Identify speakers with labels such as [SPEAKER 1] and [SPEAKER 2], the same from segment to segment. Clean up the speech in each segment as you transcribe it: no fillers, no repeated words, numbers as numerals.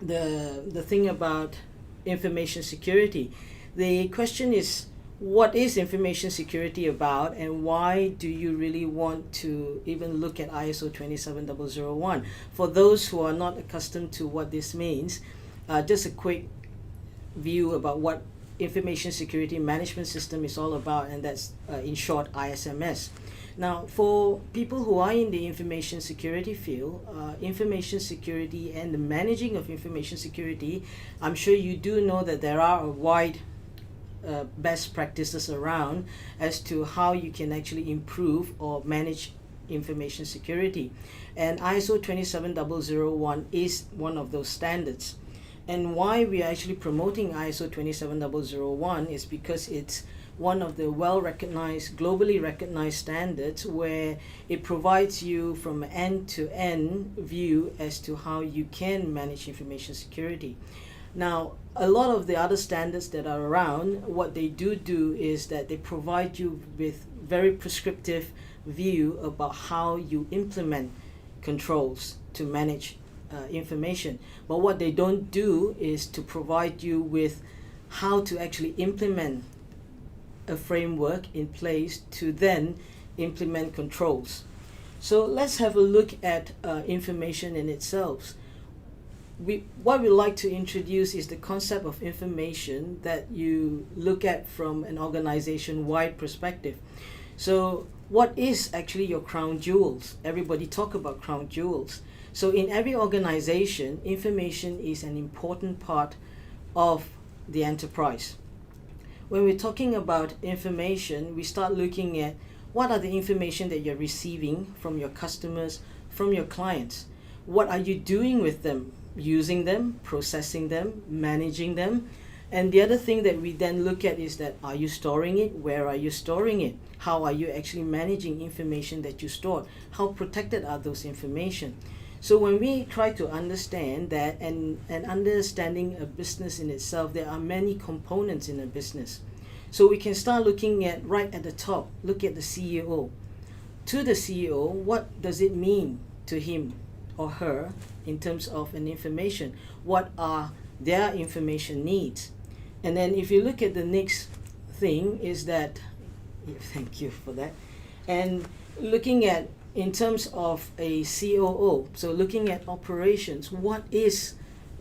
[SPEAKER 1] the thing about information security. The question is, what is information security about, and why do you really want to even look at ISO 27001? For those who are not accustomed to what this means, just a quick view about what information security management system is all about, and that's in short ISMS. Now, for people who are in the information security field, information security and the managing of information security, I'm sure you do know that there are a wide best practices around as to how you can actually improve or manage information security. And ISO 27001 is one of those standards. And why we are actually promoting ISO 27001 is because it's one of the well-recognized, globally recognized standards where it provides you from an end-to-end view as to how you can manage information security. Now, a lot of the other standards that are around, what they do is that they provide you with very prescriptive view about how you implement controls to manage information. But what they don't do is to provide you with how to actually implement a framework in place to then implement controls. So let's have a look at information in itself. What we like to introduce is the concept of information that you look at from an organization-wide perspective. So what is actually your crown jewels? Everybody talk about crown jewels. So in every organization, information is an important part of the enterprise. When we're talking about information, we start looking at what are the information that you're receiving from your customers, from your clients. What are you doing with them? Using them, processing them, managing them. And the other thing that we then look at is that, are you storing it? Where are you storing it? How are you actually managing information that you stored? How protected are those information? So when we try to understand that and understanding a business in itself, there are many components in a business. So we can start looking at right at the top, look at the CEO. To the CEO, what does it mean to him or her in terms of an information? What are their information needs? And then if you look at the next thing is that, thank you for that, and looking at in terms of a COO, so looking at operations, what is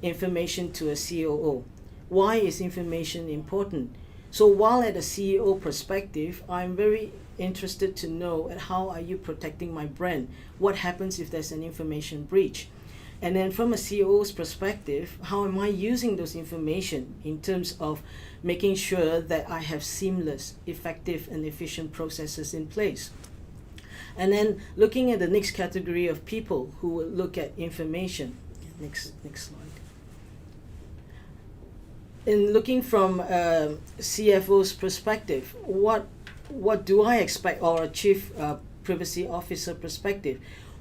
[SPEAKER 1] information to a COO? Why is information important? So while at a CEO perspective, I'm very interested to know at how are you protecting my brand? What happens if there's an information breach? And then from a COO's perspective, how am I using those information in terms of making sure that I have seamless, effective, and efficient processes in place? And then looking at the next category of people who will look at information. Next slide. In looking from a CFO's perspective, what do I expect, or a chief privacy officer perspective?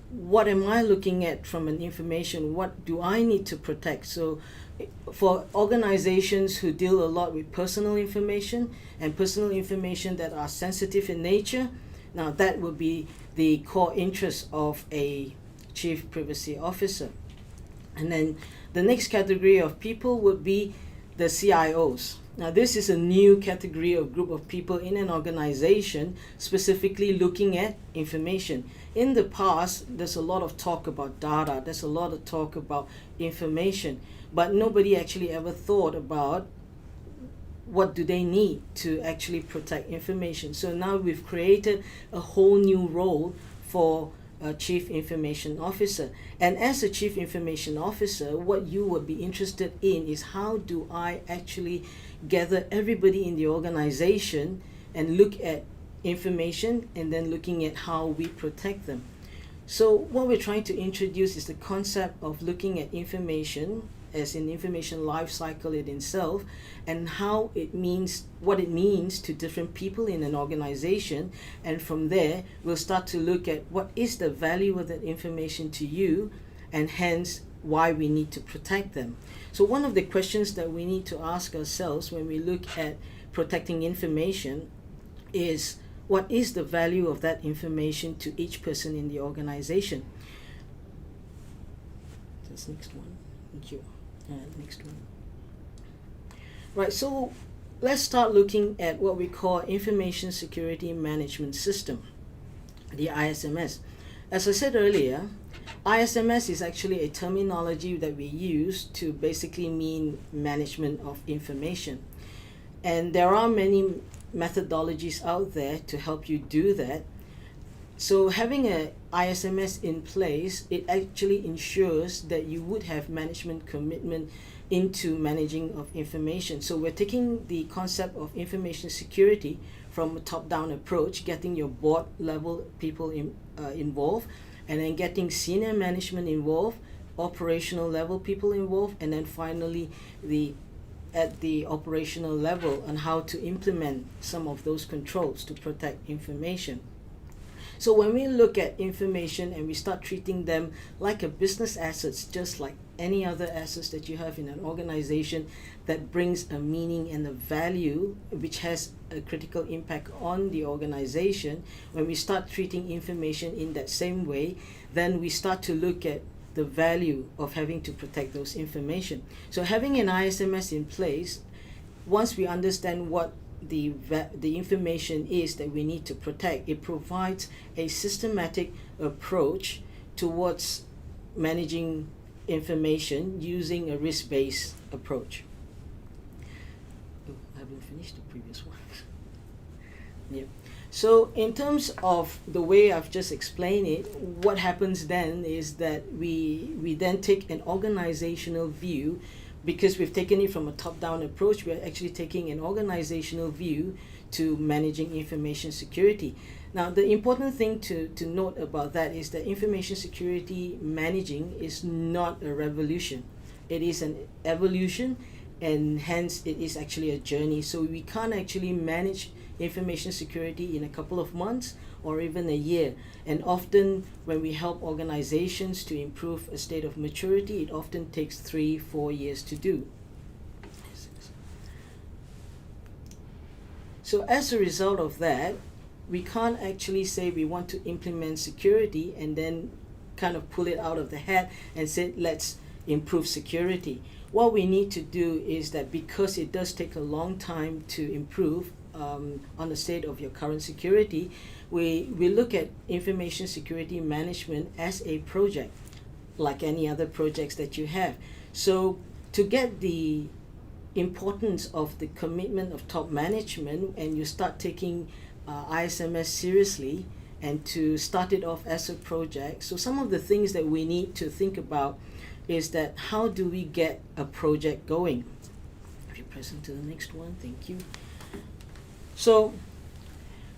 [SPEAKER 1] What am I looking at from an information? What do I need to protect? So for organizations who deal a lot with personal information and personal information that are sensitive in nature, now that would be the core interest of a chief privacy officer. And then the next category of people would be the CIOs. Now this is a new category of group of people in an organization specifically looking at information. In the past, there's a lot of talk about data, there's a lot of talk about information, but nobody actually ever thought about what do they need to actually protect information. So now we've created a whole new role for a chief information officer. And as a chief information officer, what you would be interested in is how do I actually gather everybody in the organization and look at information and then looking at how we protect them. So what we're trying to introduce is the concept of looking at information as an information life cycle in itself, and how it means, what it means to different people in an organization. And from there, we'll start to look at what is the value of that information to you, and hence why we need to protect them. So one of the questions that we need to ask ourselves when we look at protecting information is, what is the value of that information to each person in the organization? This next one, thank you. Next one. Right, so let's start looking at what we call Information Security Management System, the ISMS. As I said earlier, ISMS is actually a terminology that we use to basically mean management of information. And there are many methodologies out there to help you do that. So having a ISMS in place, it actually ensures that you would have management commitment into managing of information. So we're taking the concept of information security from a top-down approach, getting your board level people involved, and then getting senior management involved, operational level people involved, and then finally at the operational level on how to implement some of those controls to protect information. So when we look at information and we start treating them like a business assets, just like any other assets that you have in an organization that brings a meaning and a value which has a critical impact on the organization, when we start treating information in that same way, then we start to look at the value of having to protect those information. So having an ISMS in place, once we understand what the information is that we need to protect, it provides a systematic approach towards managing information using a risk-based approach. Oh, I haven't finished the previous one. Yeah. So in terms of the way I've just explained it, what happens then is that we then take an organizational view. Because we've taken it from a top-down approach, we're actually taking an organizational view to managing information security. Now, the important thing to note about that is that information security managing is not a revolution. It is an evolution, and hence it is actually a journey. So we can't actually manage information security in a couple of months or even a year. And often when we help organizations to improve a state of maturity, it often takes 3-4 years to do. So as a result of that, we can't actually say we want to implement security and then kind of pull it out of the hat and say, let's improve security. What we need to do is that because it does take a long time to improve on the state of your current security, we look at information security management as a project, like any other projects that you have. So to get the importance of the commitment of top management, and you start taking ISMS seriously and to start it off as a project, so some of the things that we need to think about is that how do we get a project going? If you press into the next one, thank you. So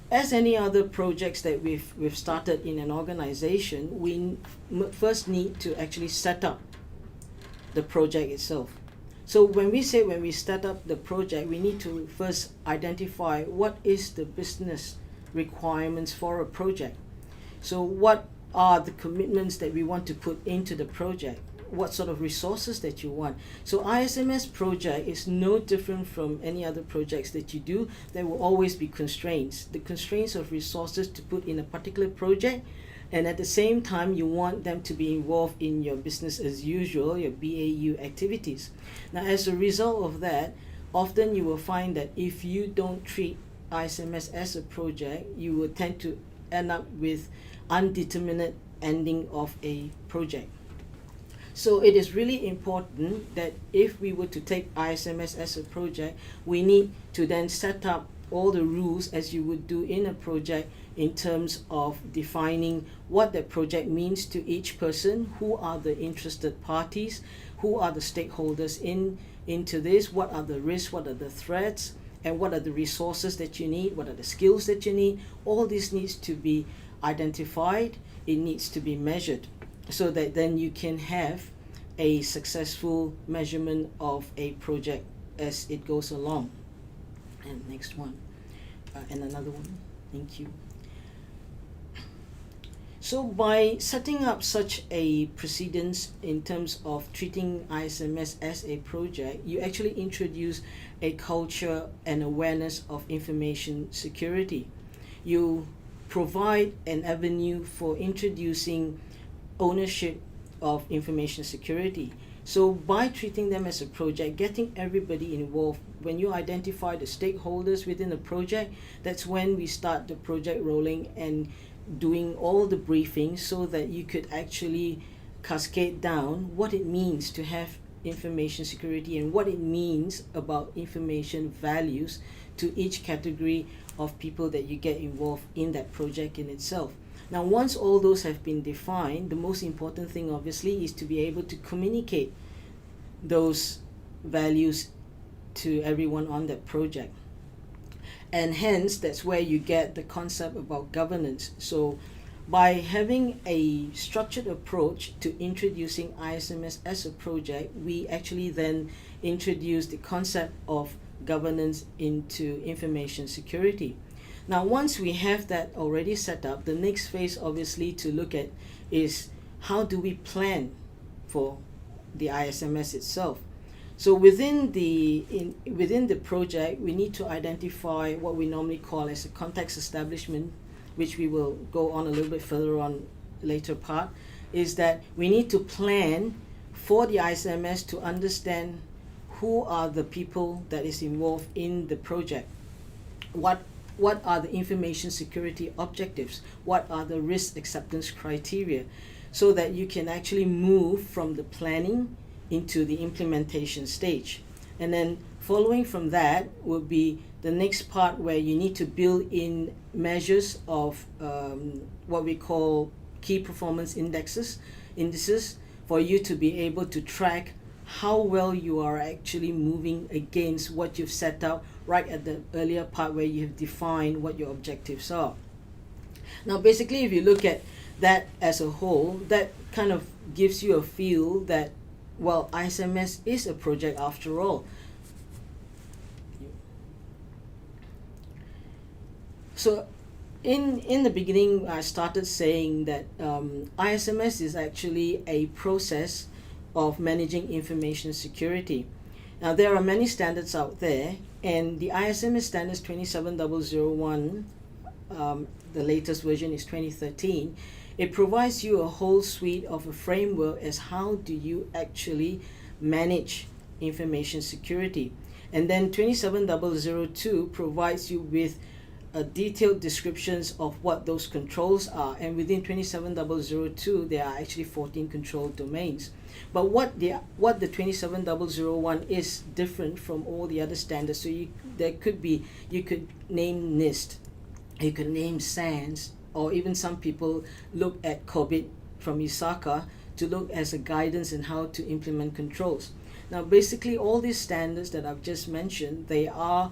[SPEAKER 1] as any other projects that we've started in an organization, we first need to actually set up the project itself. So when we set up the project, we need to first identify what is the business requirements for a project. So what are the commitments that we want to put into the project? What sort of resources that you want. So ISMS project is no different from any other projects that you do. There will always be constraints. The constraints of resources to put in a particular project, and at the same time you want them to be involved in your business as usual, your BAU activities. Now as a result of that, often you will find that if you don't treat ISMS as a project, you will tend to end up with undeterminate ending of a project. So it is really important that if we were to take ISMS as a project, we need to then set up all the rules as you would do in a project in terms of defining what the project means to each person, who are the interested parties, who are the stakeholders into this, what are the risks, what are the threats, and what are the resources that you need, what are the skills that you need. All this needs to be identified, it needs to be measured, so that then you can have a successful measurement of a project as it goes along. And next one, and another one, thank you. So by setting up such a precedence in terms of treating ISMS as a project, you actually introduce a culture and awareness of information security. You provide an avenue for introducing ownership of information security. So by treating them as a project, getting everybody involved, when you identify the stakeholders within the project, that's when we start the project rolling and doing all the briefings so that you could actually cascade down what it means to have information security and what it means about information values to each category of people that you get involved in that project in itself. Now, once all those have been defined, the most important thing obviously is to be able to communicate those values to everyone on that project. And hence, that's where you get the concept about governance. So by having a structured approach to introducing ISMS as a project, we actually then introduce the concept of governance into information security. Now, once we have that already set up, the next phase obviously to look at is how do we plan for the ISMS itself. So within the project, we need to identify what we normally call as a context establishment, which we will go on a little bit further on later part, is that we need to plan for the ISMS to understand who are the people that is involved in the project. What are the information security objectives? What are the risk acceptance criteria? So that you can actually move from the planning into the implementation stage. And then following from that will be the next part where you need to build in measures of what we call key performance indices for you to be able to track how well you are actually moving against what you've set out right at the earlier part where you have defined what your objectives are. Now, basically, if you look at that as a whole, that kind of gives you a feel that, well, ISMS is a project after all. So in the beginning, I started saying that ISMS is actually a process of managing information security. Now, there are many standards out there, and the ISMS standards 27001, the latest version is 2013, it provides you a whole suite of a framework as how do you actually manage information security. And then 27002 provides you with detailed descriptions of what those controls are, and within 27002 there are actually 14 control domains. But what the 27001 is different from all the other standards. So you could name NIST, you could name SANS, or even some people look at COVID from ISACA to look as a guidance in how to implement controls. Now, basically, all these standards that I've just mentioned, they are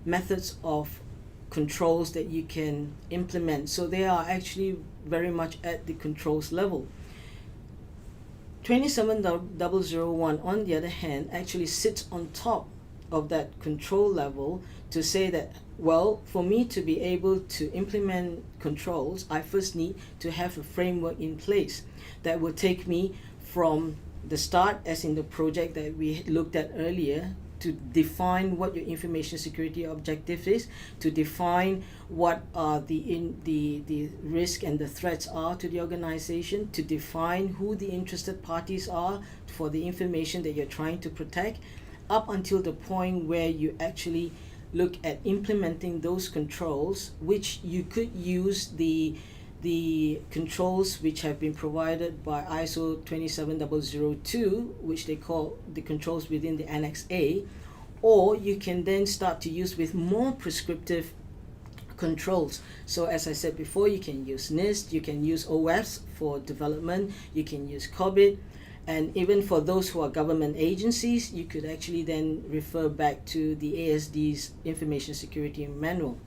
[SPEAKER 1] methods of controls that you can implement. So they are actually very much at the controls level. 27001, on the other hand, actually sits on top of that control level to say that, well, for me to be able to implement controls, I first need to have a framework in place that will take me from the start, as in the project that we looked at earlier, to define what your information security objective is, to define what the risk and the threats are to the organization, to define who the interested parties are for the information that you're trying to protect, up until the point where you actually look at implementing those controls, which you could use the controls which have been provided by ISO 27002, which they call the controls within the Annex A, or you can then start to use with more prescriptive controls. So as I said before, you can use NIST, you can use OS for development, you can use COVID, and even for those who are government agencies, you could actually then refer back to the ASD's Information Security Manual.